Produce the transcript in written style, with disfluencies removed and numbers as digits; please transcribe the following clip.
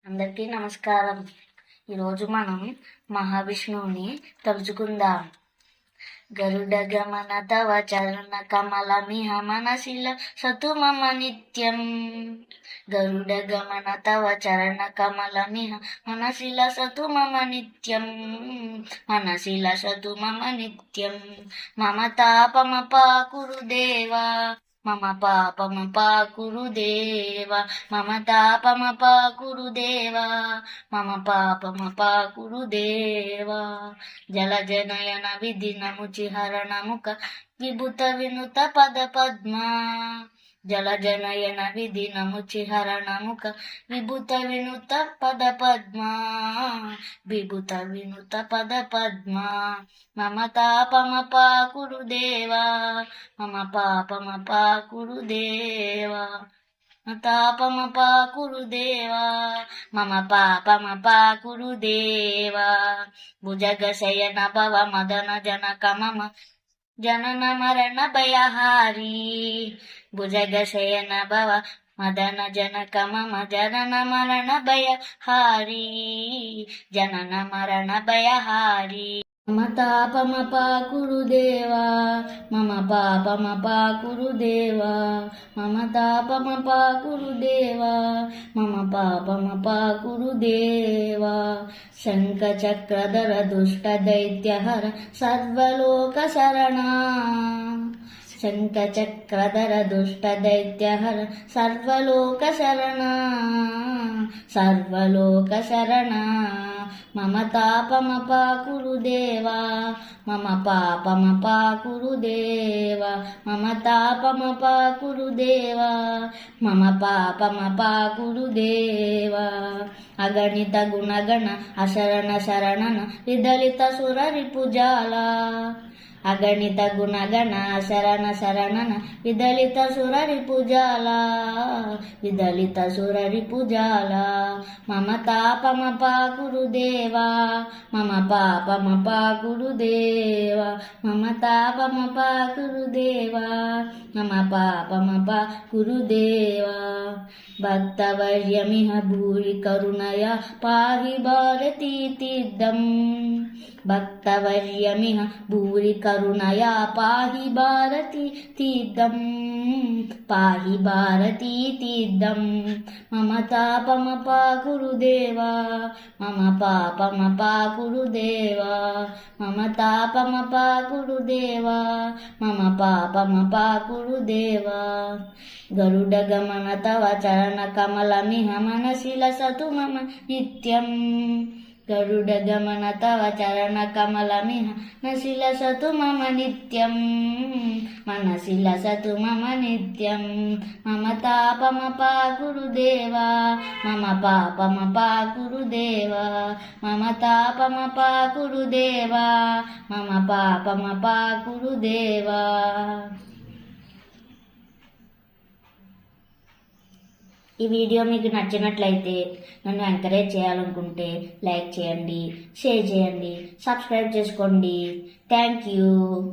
అందరికీ నమస్కారం. ఈరోజు మనం మహావిష్ణువుని తలుచుకుందాం. గరుడ గమన తవ చరణ కమలమిహ మనసిల సతు మమ నిత్యం. గరుడ గమన తవ చరణ కమలమిహ మనసిల సతు మమ నిత్యం. మనసిల సతు మమ నిత్యం. మమ తాపమ పాకురు దేవా. మమ పాపమ పాకురు దేవా. మమ తాపమ పాకురు దేవా. మమ పాపమ పాకురు దేవా. జలజనయన విధినముచిహరణముఖ విభుత వినుత పద పద్మా. జలజనయన విధినముచిహరణముఖ విభుత వినుత పద పద్మా. విభుత వినుత పద పద్మా. మమ తాపమ పాకురు దేవా. మమ పాపమ పాకురు దేవా. తాపమ పాకురు దేవా. మమ పాపమ పాకురు దేవా. భుజగ శయన భవ మదన జనక మమ జనన మరణ భయహారీ. భుజగ శయన భవ మదన జనక మమ జనన మరణ భయహారీ. జనన మరణ భయహారీ. మమ తాపమ పాకురు దేవా. మమ పాపమ పాకురు దేవా. మమ తాపమ పాకురు దేవా. మమ పాపమ పాకురు దేవా. శంఖ చక్రధర దుష్ట దైత్యహర సర్వలోక శరణా. శంఖ చక్రధర దుష్ట దైత్యహర సర్వలోక శరణా. సర్వలోక శరణా. మమ తాపమ పాకురు దేవా. మమ పాపమ పాకురు దేవా. మమ తాపమ పాకురు దేవా. మమ పాపమ పాకురు దేవా. అగణిత గుణగణ అశరణ శరణన విదలిత సుర రిపుజాల. అగణిత గుణగణ శరణ శరణన విదలిత సుర రిపుజాల. విదలిత సుర రిపుజాల. మమ తాపమ పాకురు దేవా. మమ పాపమ పాకురు దేవా. మమ తాపమ పాకురు దేవా. మమ పాపమ పాకురు దేవా. భక్తవర్యమిహ భూరి కరుణయ పాహి భారతీ తీర్థం. భక్తవర్యమిహ భూరి కరుణయా పాహి భారతీ తీర్థం. పాహి భారతీ తీర్థం. మమ తాపమ పాకురు దేవా. మమ పాపమ పాకురు దేవా. మమ తాపమ పాకురు దేవా. మమ పాపమ పాకురు దేవా. గరుడ గమన తవ చరణ కమలమిహ మనసిల సతు మమ నిత్యం. గరుడ గమన తవ చరణ కమలమిహ నసిల సతు మమ నిత్యం. మనసిల సతు మమ నిత్యం. మమ తాపమ పాకురు దేవా. మమ పాపమ పాకురు దేవా. మమ తాపమ పాకురు దేవా. మమ పాపమ పాకురు దేవా. ఈ వీడియో మీకు నచ్చినట్లయితే, నన్ను ఎంకరేజ్ చేయాలనుకుంటే లైక్ చేయండి, షేర్ చేయండి, సబ్స్క్రైబ్ చేసుకోండి. Thank you.